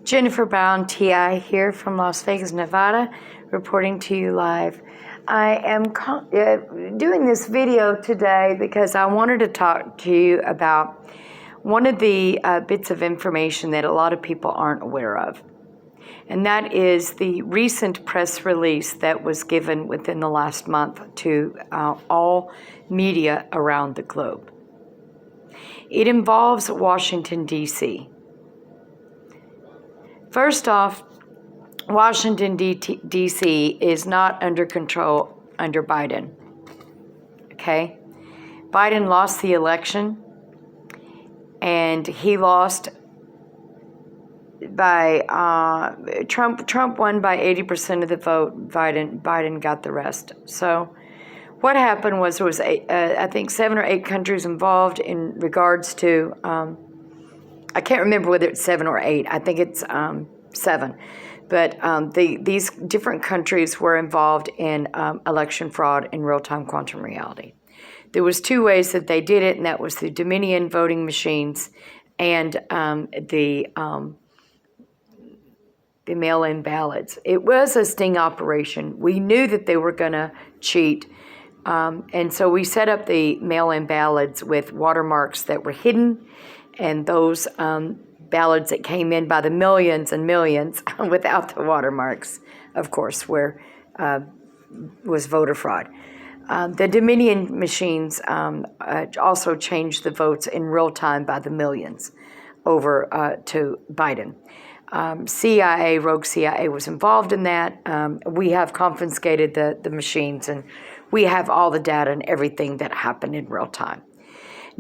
Jennifer Brown, TI here from Las Vegas, Nevada, reporting to you live. I am doing this video today because I wanted to talk to you about one of the bits of information that a lot of people aren't aware of. And that is the recent press release that was given within the last month to all media around the globe. It involves Washington, D.C. First off, Washington, D.C. is not under control under Biden, okay? Biden lost the election, and he lost by, Trump won by 80% of the vote, Biden got the rest. So what happened was there was, I think, 7 or 8 countries involved in regards to, I can't remember whether it's 7 or 8. I think it's 7. But these different countries were involved in election fraud in real-time quantum reality. There was 2 ways that they did it, and that was the Dominion voting machines and the mail-in ballots. It was a sting operation. We knew that they were going to cheat, and so we set up the mail-in ballots with watermarks that were hidden, and those ballots that came in by the millions and millions without the watermarks, of course, where was voter fraud. The Dominion machines also changed the votes in real time by the millions over to Biden. CIA, rogue CIA was involved in that. We have confiscated the machines, and we have all the data and everything that happened in real time.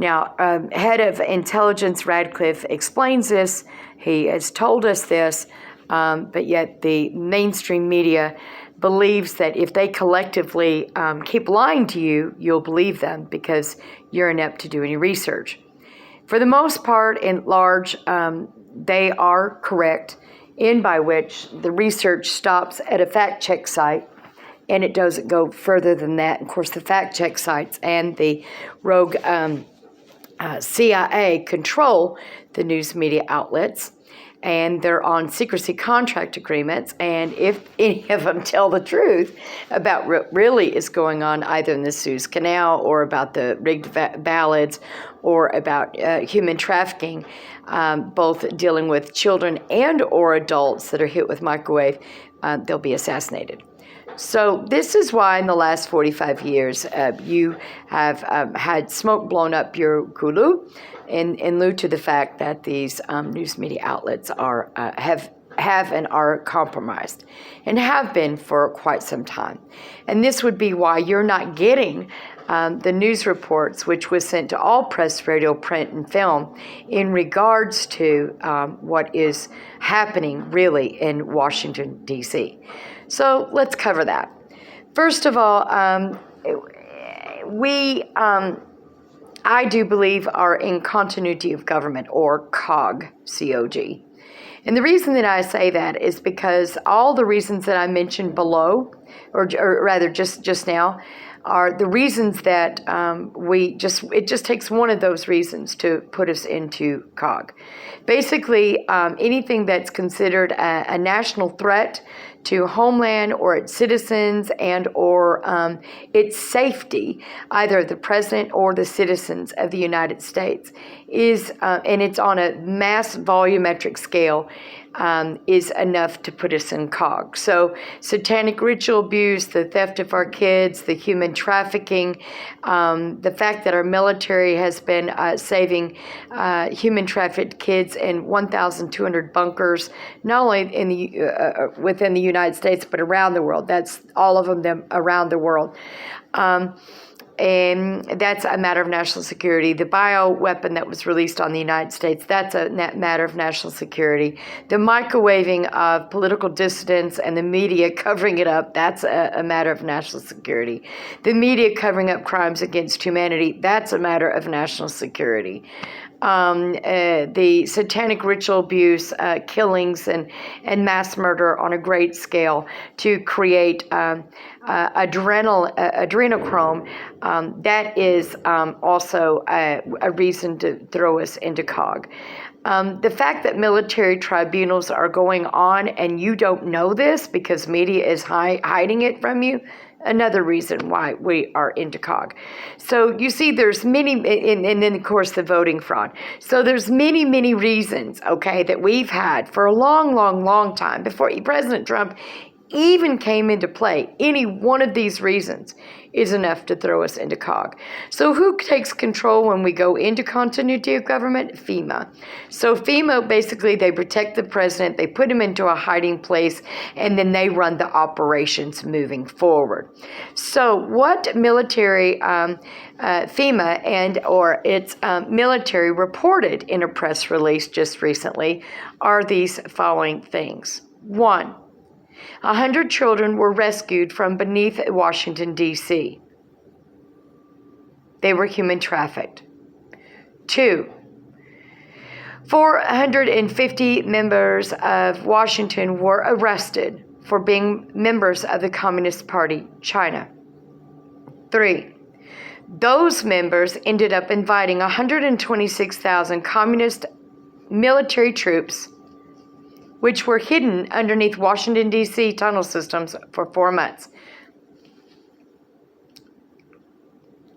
Now, head of intelligence Radcliffe explains this. He has told us this, but yet the mainstream media believes that if they collectively keep lying to you, you'll believe them because you're inept to do any research. For the most part, in large, they are correct, in by which the research stops at a fact-check site, and it doesn't go further than that. Of course, the fact-check sites and the rogue CIA control the news media outlets, and they're on secrecy contract agreements, and if any of them tell the truth about what really is going on, either in the Suez Canal or about the rigged ballots or about human trafficking, both dealing with children and or adults that are hit with microwave, they'll be assassinated. So this is why in the last 45 years you have had smoke blown up your gulu in lieu to the fact that these news media outlets are have and are compromised and have been for quite some time. And this would be why you're not getting the news reports, which was sent to all press, radio, print, and film in regards to what is happening really in Washington, D.C. So let's cover that. First of all, I do believe are in continuity of government, or COG, C-O-G. And the reason that I say that is because all the reasons that I mentioned below, or rather just now, are the reasons that it just takes one of those reasons to put us into COG. Basically, anything that's considered a national threat to homeland or its citizens and or its safety, either the president or the citizens of the United States, is, and it's on a mass volumetric scale, is enough to put us in COG. So satanic ritual abuse, the theft of our kids, the human trafficking, the fact that our military has been saving human trafficked kids in 1,200 bunkers, not only in the within the United States, but around the world. That's all of them around the world. And that's a matter of national security. The bioweapon that was released on the United States, that's a matter of national security. The microwaving of political dissidents and the media covering it up, that's a matter of national security. The media covering up crimes against humanity, that's a matter of national security. The satanic ritual abuse, killings, and mass murder on a great scale to create adrenochrome, that is also a reason to throw us into COG. The fact that military tribunals are going on and you don't know this because media is hiding it from you, another reason why we are into COG. So you see there's many, and then of course the voting fraud. So there's many reasons, okay, that we've had for a long time before President Trump even came into play. Any one of these reasons is enough to throw us into COG. So who takes control when we go into continuity of government? FEMA. So FEMA, basically, they protect the president, they put him into a hiding place, and then they run the operations moving forward. So what military, FEMA and or its military reported in a press release just recently are these following things. 1, 100 children were rescued from beneath Washington, D.C. They were human trafficked. 2, 450 members of Washington were arrested for being members of the Communist Party, China. 3, those members ended up inviting 126,000 communist military troops which were hidden underneath Washington, D.C. tunnel systems for 4 months.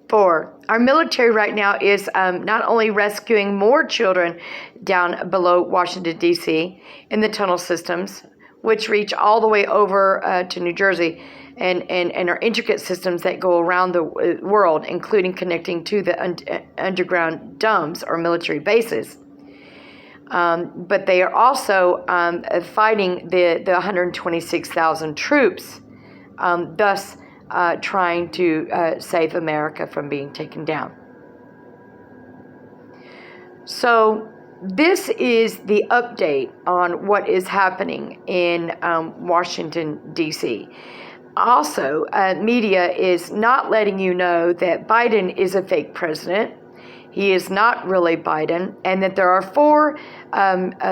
4, our military right now is not only rescuing more children down below Washington, D.C. in the tunnel systems, which reach all the way over to New Jersey, and are intricate systems that go around the world, including connecting to the underground DUMBs or military bases. But they are also fighting the 126,000 troops, thus trying to save America from being taken down. So this is the update on what is happening in Washington, D.C. Also, media is not letting you know that Biden is a fake president. He is not really Biden, and that there are 4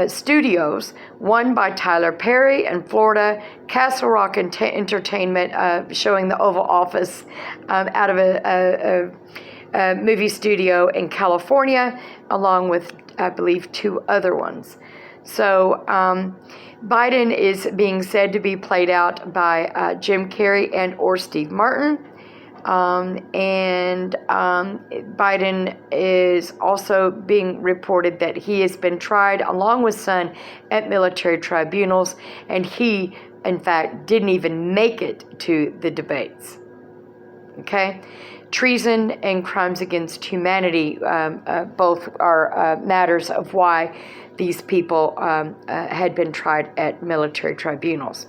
studios, one by Tyler Perry in Florida, Castle Rock Entertainment showing the Oval Office out of a movie studio in California, along with, I believe, 2 other ones. So Biden is being said to be played out by Jim Carrey and or Steve Martin. Biden is also being reported that he has been tried along with son at military tribunals, and he, in fact, didn't even make it to the debates. Okay? Treason and crimes against humanity both are matters of why these people had been tried at military tribunals.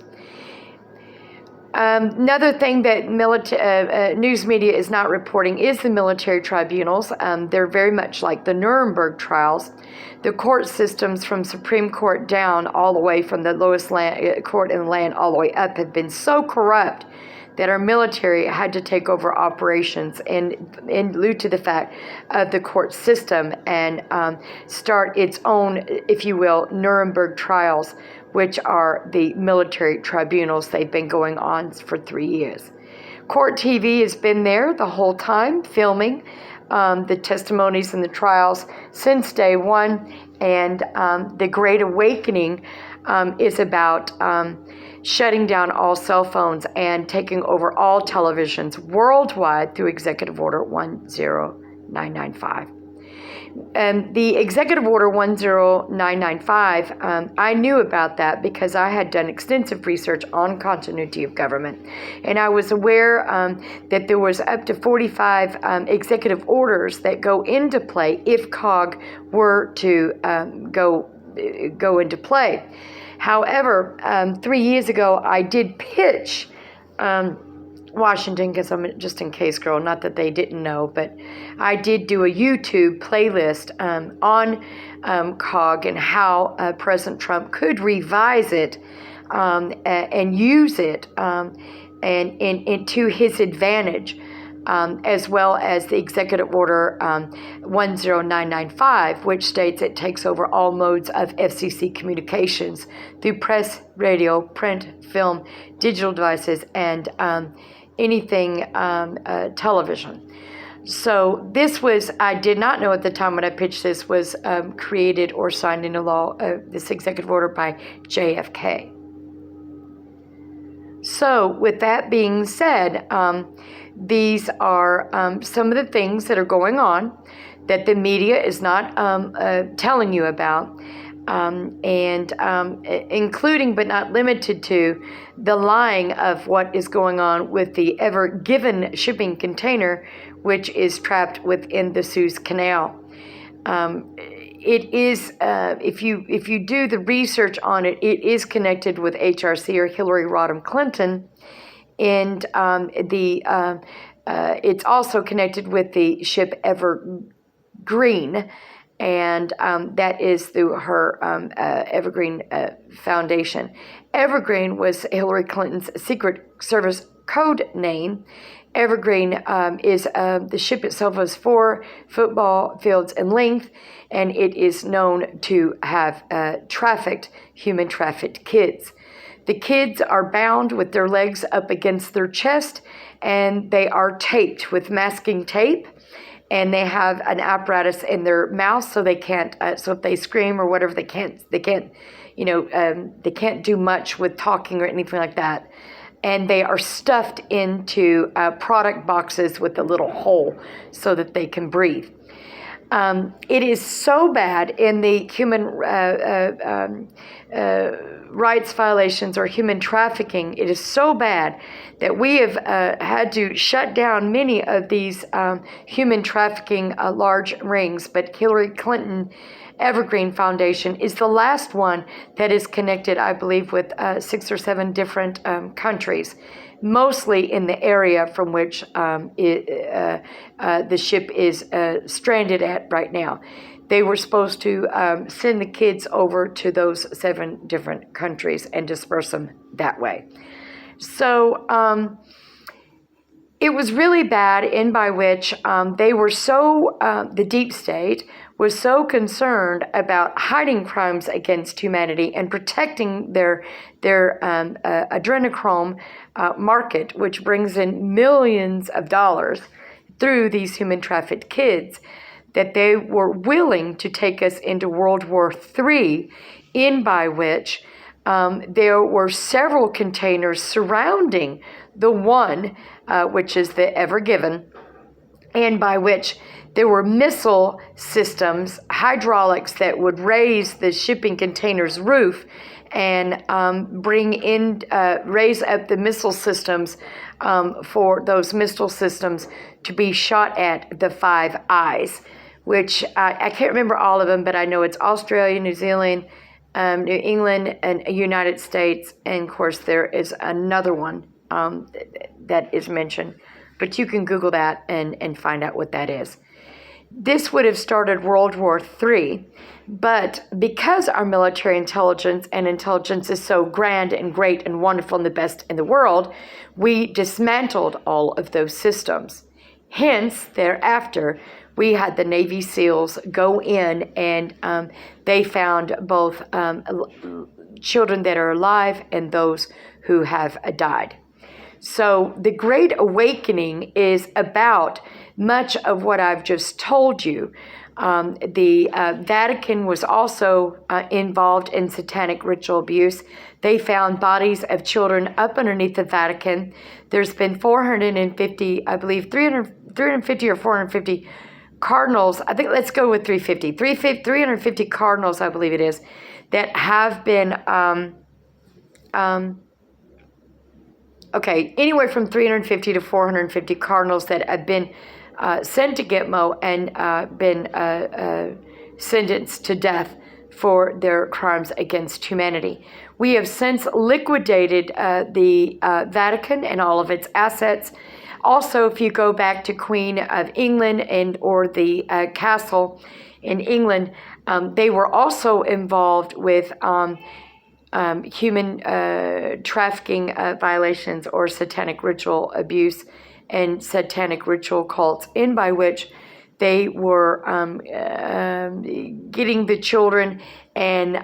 Another thing that news media is not reporting is the military tribunals. They're very much like the Nuremberg trials. The court systems from Supreme Court down all the way from the lowest court in the land all the way up have been so corrupt that our military had to take over operations in lieu to the fact of the court system and start its own, if you will, Nuremberg trials, which are the military tribunals. They've been going on for 3 years. Court TV has been there the whole time, filming the testimonies and the trials since day one. And the Great Awakening is about shutting down all cell phones and taking over all televisions worldwide through Executive Order 10995. The Executive Order 10995, I knew about that because I had done extensive research on continuity of government, and I was aware that there was up to 45 executive orders that go into play if COG were to go into play. However, 3 years ago, I did pitch Washington, because I'm just in case girl, not that they didn't know, but I did do a YouTube playlist on COG and how President Trump could revise it and use it and to his advantage, as well as the Executive Order 10995, which states it takes over all modes of FCC communications through press, radio, print, film, digital devices, and anything television. So this was, I did not know at the time when I pitched this, was created or signed into law, this executive order by JFK. So with that being said, these are some of the things that are going on that the media is not telling you about, including but not limited to the lying of what is going on with the Ever Given shipping container, which is trapped within the Suez Canal. It is, if you do the research on it, it is connected with HRC or Hillary Rodham Clinton, and it's also connected with the ship Evergreen, and that is through her Evergreen Foundation. Evergreen was Hillary Clinton's Secret Service code name. Evergreen is the ship itself is 4 football fields in length, and it is known to have human trafficked kids. The kids are bound with their legs up against their chest, and they are taped with masking tape, and they have an apparatus in their mouth so they can't. So if they scream or whatever, they can't. They can't do much with talking or anything like that. And they are stuffed into product boxes with a little hole so that they can breathe. It is so bad in the human rights violations or human trafficking. It is so bad that we have had to shut down many of these human trafficking large rings. But Hillary Clinton Evergreen Foundation is the last one that is connected, I believe, with 6 or 7 different countries, mostly in the area from which the ship is stranded at right now. They were supposed to send the kids over to those 7 different countries and disperse them that way. So it was really bad, in by which they were so, the deep state was so concerned about hiding crimes against humanity and protecting their adrenochrome market, which brings in millions of dollars through these human trafficked kids, that they were willing to take us into World War III, in by which there were several containers surrounding the one, which is the Ever Given, and by which there were missile systems, hydraulics that would raise the shipping container's roof and raise up the missile systems for those missile systems to be shot at the 5 Eyes, which I can't remember all of them, but I know it's Australia, New Zealand, New England, and United States, and of course there is another one that is mentioned, but you can Google that and find out what that is. This would have started World War III, but because our military intelligence and intelligence is so grand and great and wonderful and the best in the world, we dismantled all of those systems. Hence, thereafter, we had the Navy SEALs go in, and they found both children that are alive and those who have died. So the Great Awakening is about much of what I've just told you. The Vatican was also involved in satanic ritual abuse. They found bodies of children up underneath the Vatican. There's been 450, I believe, 350 or 450 cardinals. I think let's go with 350 cardinals, I believe it is, that have been, anywhere from 350 to 450 cardinals that have been sent to Gitmo and been sentenced to death for their crimes against humanity. We have since liquidated the Vatican and all of its assets. Also, if you go back to Queen of England or the castle in England, they were also involved with human trafficking violations or satanic ritual abuse and satanic ritual cults, in by which they were getting the children and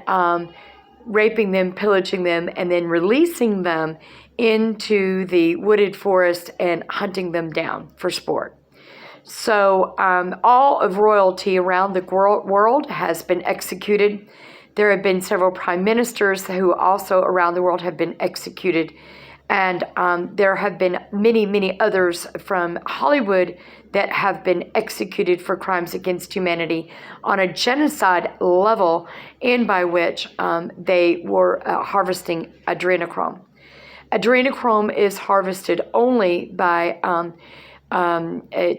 raping them, pillaging them, and then releasing them into the wooded forest and hunting them down for sport. So all of royalty around the world has been executed. There have been several prime ministers who also around the world have been executed. And there have been many, many others from Hollywood that have been executed for crimes against humanity on a genocide level, and by which they were harvesting adrenochrome. Adrenochrome is harvested only by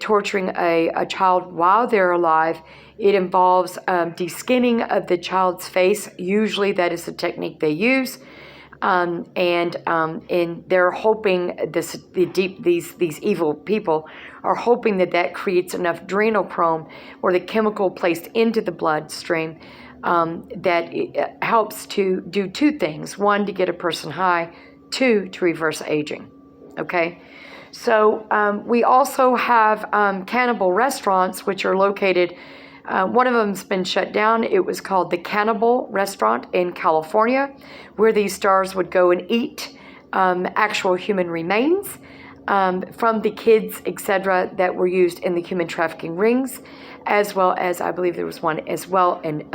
torturing a child while they're alive. It involves deskinning of the child's face. Usually that is the technique they use. And they're hoping these evil people are hoping that creates enough adrenochrome, or the chemical placed into the bloodstream, that it helps to do two things: one, to get a person high; two, to reverse aging. Okay, so we also have cannibal restaurants, which are located. One of them's been shut down. It was called the Cannibal Restaurant in California, where these stars would go and eat actual human remains from the kids, etc., that were used in the human trafficking rings, as well as, I believe there was one as well in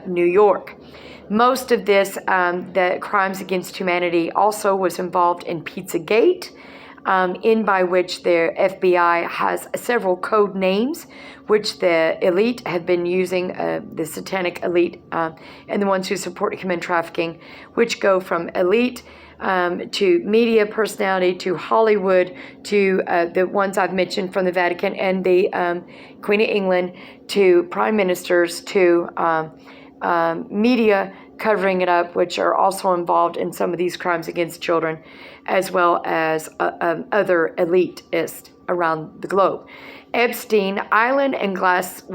New York. Most of this, the crimes against humanity, also was involved in Pizzagate, in by which the FBI has several code names, which the elite have been using, the satanic elite and the ones who support human trafficking, which go from elite to media personality to Hollywood to the ones I've mentioned from the Vatican and the Queen of England to prime ministers to media covering it up, which are also involved in some of these crimes against children, as well as other elitists around the globe. Epstein Island and Glassine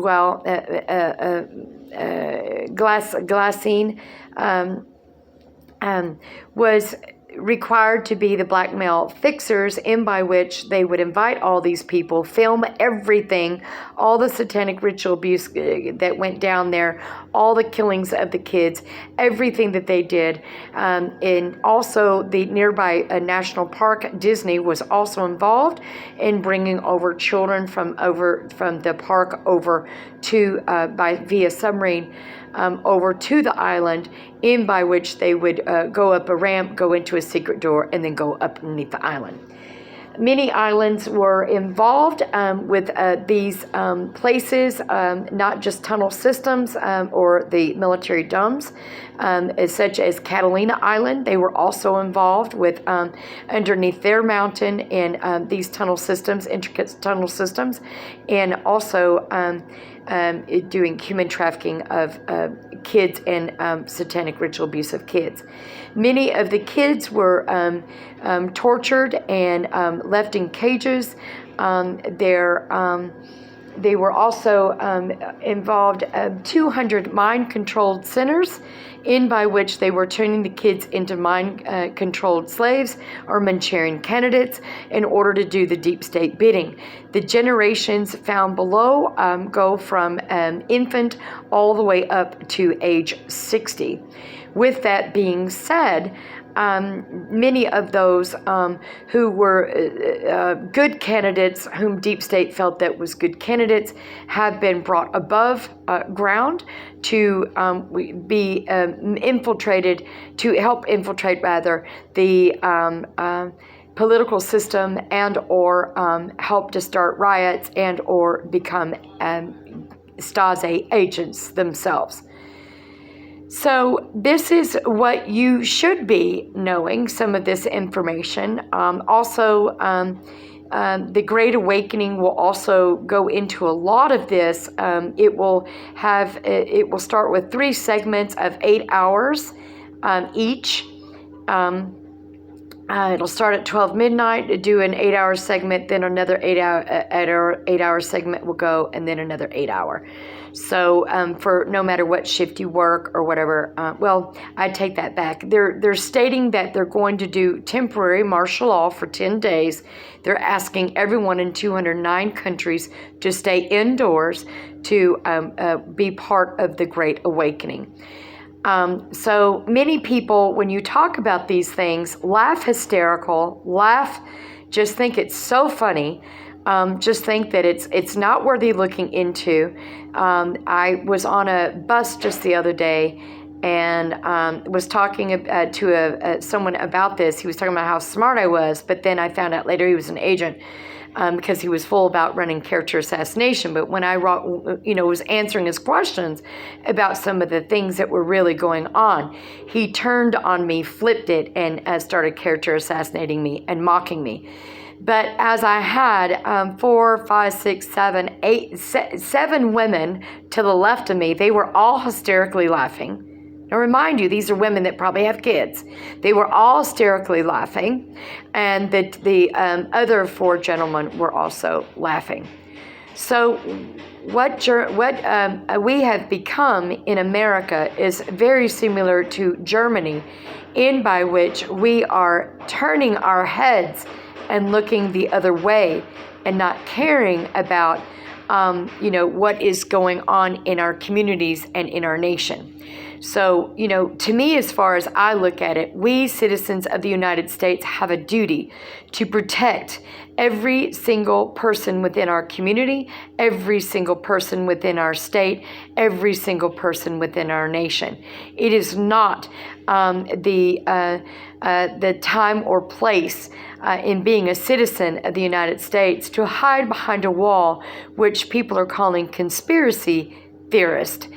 was required to be the blackmail fixers, in by which they would invite all these people, film everything, all the satanic ritual abuse that went down there, all the killings of the kids, everything that they did. And also the nearby national park, Disney, was also involved in bringing over children from the park over to via submarine over to the island, in by which they would go up a ramp, go into a secret door, and then go up underneath the island. Many islands were involved with these places, not just tunnel systems or the military domes, such as Catalina Island. They were also involved with underneath their mountain and these tunnel systems, intricate tunnel systems, and also doing human trafficking of kids and satanic ritual abuse of kids. Many of the kids were tortured and left in cages. They were also involved 200 mind-controlled centers, in by which they were turning the kids into mind-controlled slaves or Manchurian candidates in order to do the deep state bidding. The generations found below go from infant all the way up to age 60. With that being said, many of those who were good candidates, whom Deep State felt that was good candidates, have been brought above ground to be infiltrated, to help infiltrate rather the political system, and or help to start riots and or become Stasi agents themselves. So this is what you should be knowing, some of this information. Also, the Great Awakening will also go into a lot of this. It will start with 3 segments of 8 hours each. It'll start at 12 midnight, do an 8-hour segment, then another 8-hour segment will go, and then another 8-hour. So for no matter what shift you work or whatever, well, I take that back. They're stating that they're going to do temporary martial law for 10 days. They're asking everyone in 209 countries to stay indoors to be part of the Great Awakening. So many people, when you talk about these things, laugh hysterical, just think it's so funny. just think that it's not worthy looking into. I was on a bus just the other day and was talking to someone about this. He was talking about how smart I was, but then I found out later he was an agent. Because he was full about running character assassination. But when I was answering his questions about some of the things that were really going on, he turned on me, flipped it, and started character assassinating me and mocking me. But as I had 4, 5, 6, 7, 8, 7 women to the left of me, they were all hysterically laughing. Now, remind you, these are women that probably have kids. They were all hysterically laughing, and the other 4 gentlemen were also laughing. So what we have become in America is very similar to Germany, in by which we are turning our heads and looking the other way and not caring about what is going on in our communities and in our nation. So, to me, as far as I look at it, we citizens of the United States have a duty to protect every single person within our community, every single person within our state, every single person within our nation. It is not the time or place in being a citizen of the United States to hide behind a wall, which people are calling conspiracy theorist.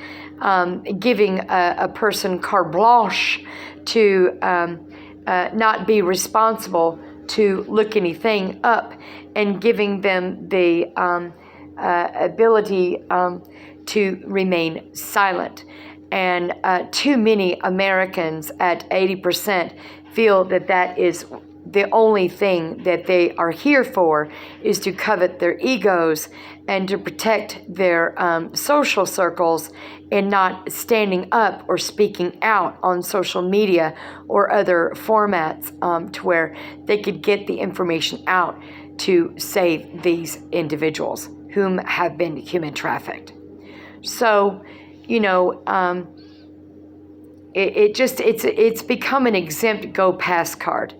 Giving a person carte blanche to not be responsible to look anything up, and giving them the ability to remain silent. And too many Americans, at 80%, feel that is the only thing that they are here for, is to covet their egos and to protect their social circles, and not standing up or speaking out on social media or other formats to where they could get the information out to save these individuals whom have been human trafficked. So, it's become an exempt go pass card.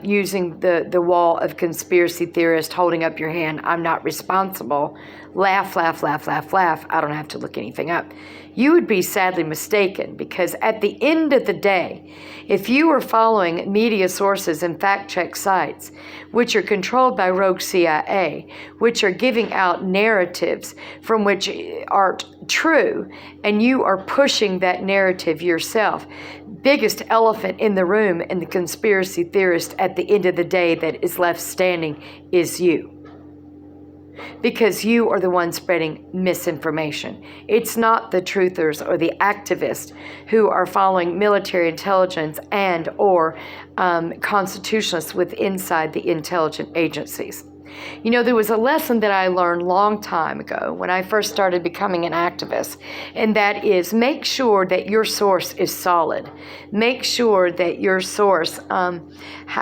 Using the wall of conspiracy theorists, holding up your hand, I'm not responsible, laugh, laugh, laugh, laugh, laugh, I don't have to look anything up. You would be sadly mistaken, because at the end of the day, if you are following media sources and fact-check sites, which are controlled by rogue CIA, which are giving out narratives from which aren't true, and you are pushing that narrative yourself, biggest elephant in the room and the conspiracy theorist at the end of the day that is left standing is you. Because you are the one spreading misinformation. It's not the truthers or the activists who are following military intelligence and or constitutionalists with inside the intelligence agencies. There was a lesson that I learned long time ago when I first started becoming an activist, and that is, make sure that your source is solid. Make sure that your source,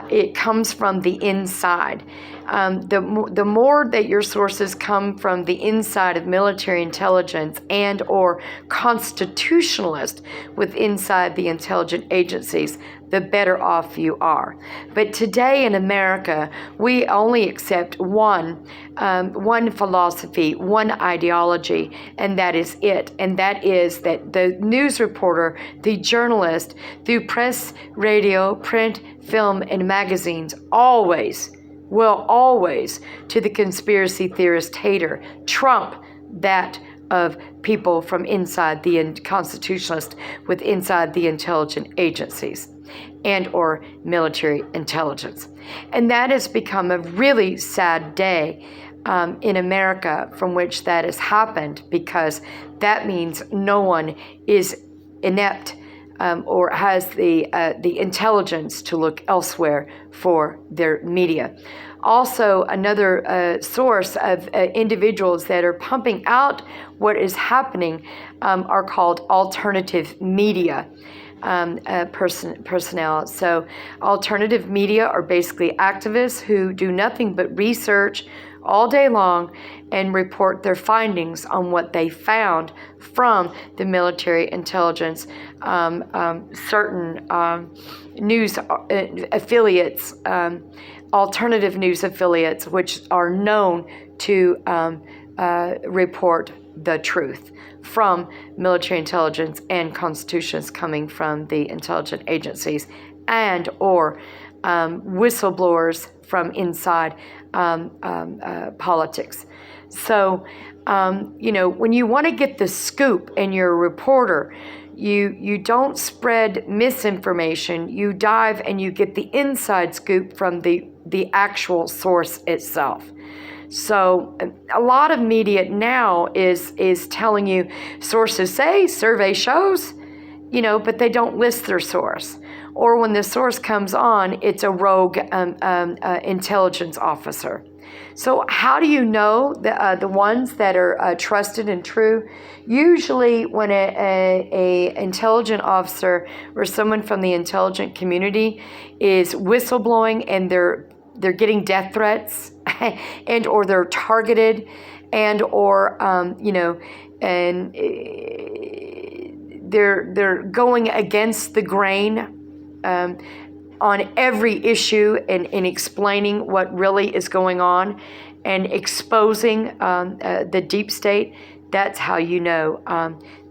it comes from the inside. The more that your sources come from the inside of military intelligence and or constitutionalist with inside the intelligence agencies, the better off you are. But today in America, we only accept one philosophy, one ideology, and that is it. And that is that the news reporter, the journalist, through press, radio, print, film, and magazines, always to the conspiracy theorist hater, trump that of people from inside the constitutionalist with inside the intelligence agencies and or military intelligence. And that has become a really sad day in America from which that has happened, because that means no one is inept or has the intelligence to look elsewhere for their media. Also, another source of individuals that are pumping out what is happening are called alternative media personnel. So alternative media are basically activists who do nothing but research all day long and report their findings on what they found from the military intelligence, certain news affiliates, alternative news affiliates, which are known to report the truth from military intelligence and constitutions coming from the intelligence agencies, and or whistleblowers from inside politics. So, when you want to get the scoop and you're a reporter, you don't spread misinformation. You dive and you get the inside scoop from the actual source itself. So a lot of media now is telling you sources say, survey shows, but they don't list their source. Or when the source comes on, it's a rogue intelligence officer. So how do you know the ones that are trusted and true? Usually when a intelligent officer or someone from the intelligent community is whistleblowing and they're getting death threats and or they're targeted and or and they're going against the grain on every issue and in explaining what really is going on and exposing the deep state. That's how you know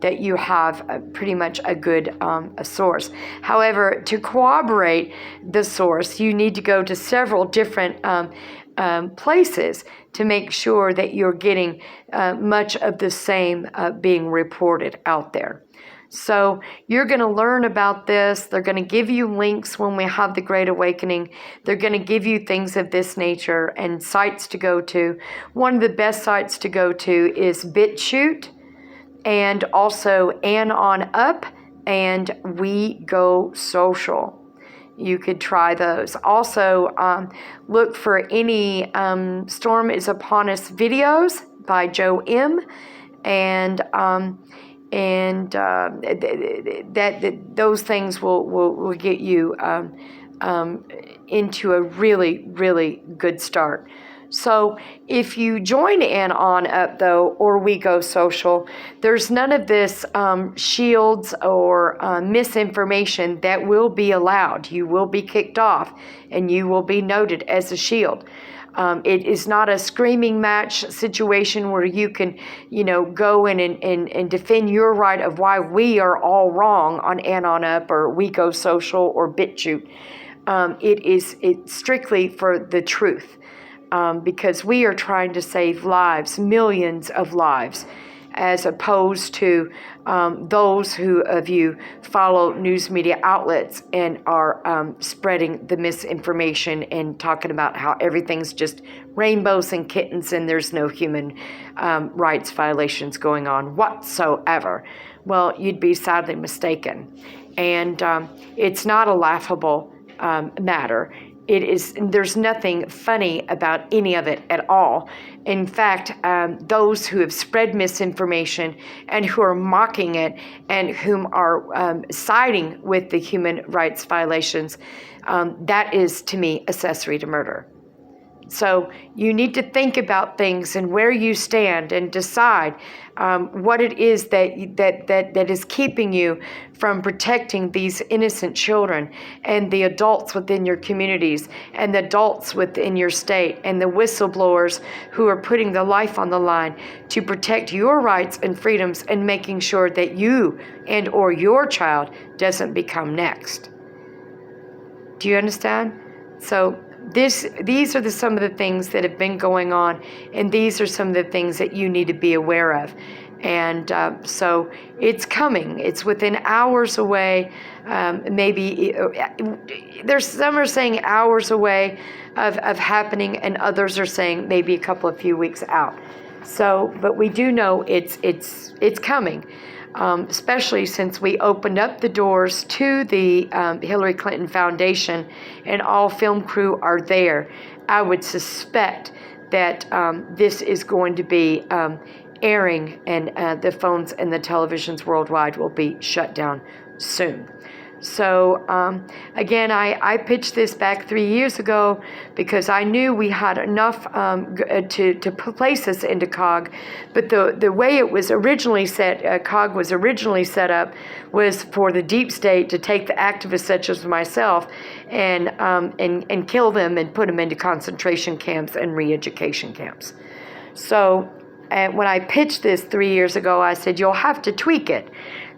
that you have pretty much a good a source. However, to corroborate the source, you need to go to several different places to make sure that you're getting much of the same being reported out there. So you're going to learn about this. They're going to give you links when we have the Great Awakening. They're going to give you things of this nature and sites to go to. One of the best sites to go to is BitChute and also AnOnUp and We Go Social. You could try those. Also, look for any Storm is Upon Us videos by Joe M. And those things will get you into a really, really good start. So if you join AnOnUp though, or We Go Social, there's none of this shields or misinformation that will be allowed. You will be kicked off and you will be noted as a shield. It is not a screaming match situation where you can, go in and defend your right of why we are all wrong on AnOnUp or We Go Social or BitChute. It's strictly for the truth because we are trying to save lives, millions of lives, as opposed to those of you follow news media outlets and are spreading the misinformation and talking about how everything's just rainbows and kittens and there's no human rights violations going on whatsoever. Well, you'd be sadly mistaken. And it's not a laughable matter. There's nothing funny about any of it at all. In fact, those who have spread misinformation and who are mocking it and whom are siding with the human rights violations, that is, to me, accessory to murder. So you need to think about things and where you stand and decide what it is that is keeping you from protecting these innocent children and the adults within your communities and the adults within your state and the whistleblowers who are putting their life on the line to protect your rights and freedoms and making sure that you and or your child doesn't become next. Do you understand? So these are some of the things that have been going on, and these are some of the things that you need to be aware of. And so it's coming. It's within hours away. Maybe there's some are saying hours away of happening, and others are saying maybe a few weeks out. So, but we do know it's coming. Especially since we opened up the doors to the Hillary Clinton Foundation and all film crew are there. I would suspect that this is going to be airing and the phones and the televisions worldwide will be shut down soon. So again, I pitched this back 3 years ago because I knew we had enough to place us into COG, but the way it was originally COG was originally set up was for the deep state to take the activists such as myself and kill them and put them into concentration camps and re-education camps. So when I pitched this 3 years ago, I said, you'll have to tweak it.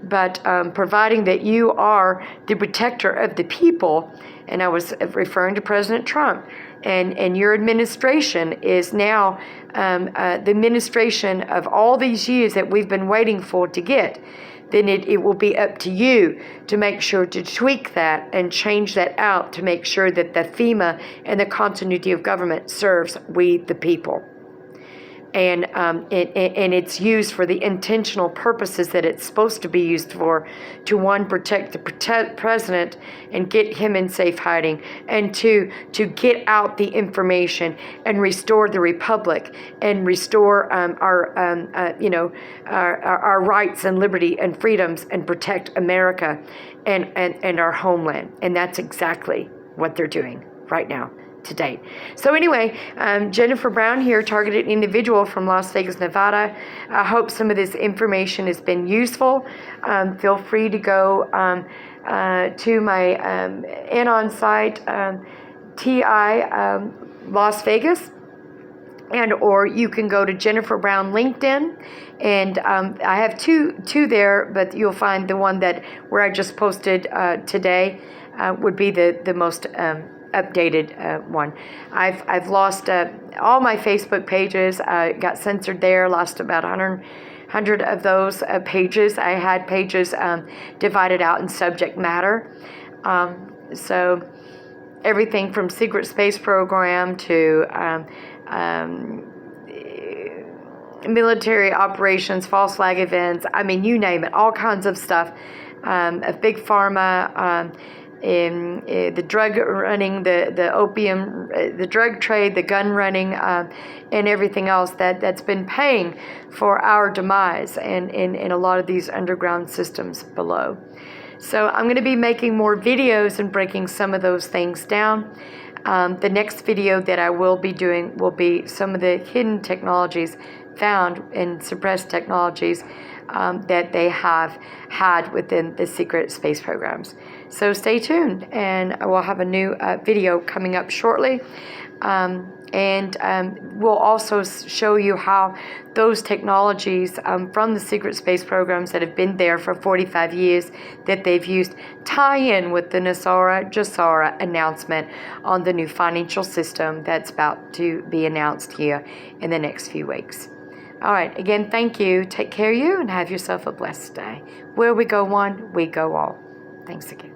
But providing that you are the protector of the people, and I was referring to President Trump, and your administration is now the administration of all these years that we've been waiting for to get, then it will be up to you to make sure to tweak that and change that out to make sure that the FEMA and the continuity of government serves we the people. And it's used for the intentional purposes that it's supposed to be used for, to one, protect the president and get him in safe hiding, and two, to get out the information and restore the republic and restore our rights and liberty and freedoms and protect America and our homeland. And that's exactly what they're doing right now. To date. So anyway, Jennifer Brown here, targeted individual from Las Vegas, Nevada. I hope some of this information has been useful. Feel free to go to my Anon site, TI Las Vegas, and or you can go to Jennifer Brown LinkedIn, and I have two there, but you'll find the one where I just posted today would be the most updated one. I've lost all my Facebook pages. Got censored there. Lost about 100 of those pages. I had pages divided out in subject matter. So everything from secret space program to military operations, false flag events. I mean, you name it. All kinds of stuff. Of big pharma. In the drug running, the opium, the drug trade, the gun running, and everything else that's been paying for our demise and in a lot of these underground systems below. So I'm going to be making more videos and breaking some of those things down. The next video that I will be doing will be some of the hidden technologies found in suppressed technologies that they have had within the secret space programs. So stay tuned, and we'll have a new video coming up shortly. And we'll also show you how those technologies from the secret space programs that have been there for 45 years that they've used tie in with the NESARA GESARA announcement on the new financial system that's about to be announced here in the next few weeks. All right, again, thank you. Take care of you and have yourself a blessed day. Where we go one, we go all. Thanks again.